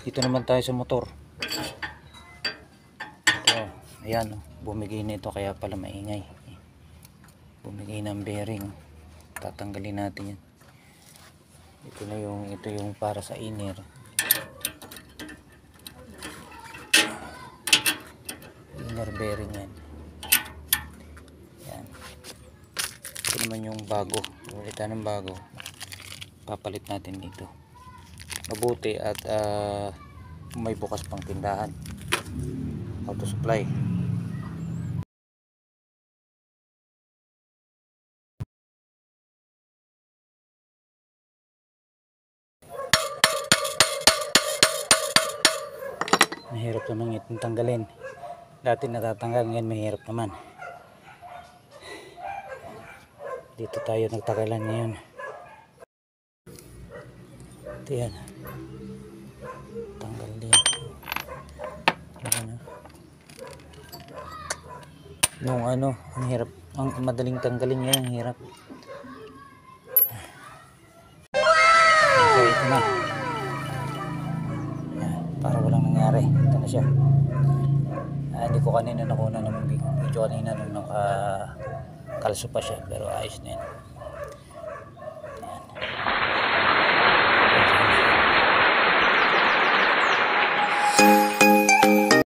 Dito naman tayo sa motor. Ito, ayan, bumigay na ito kaya pala maingay. Bumigay ng bearing. Tatanggalin natin yan. Ito yung para sa inner. Inner bearing yan. Yan. Ito naman yung bago. Ulitan ng bago. Papalit natin dito. Mabuti at may bukas pang tindahan. Auto supply. Mahirap naman itong tanggalin. Dati natatanggal, ngayon mahirap naman. Dito tayo nagtagalan ngayon. Ito yan. Tanggal din. Nung ang hirap. Ang madaling tanggalin yan, ang hirap. So ito na. Yan, para walang nangyari. Ito na siya. Hindi ko kanina nakuha ng video kanina nung nakakalso pa siya, pero ayos na yan.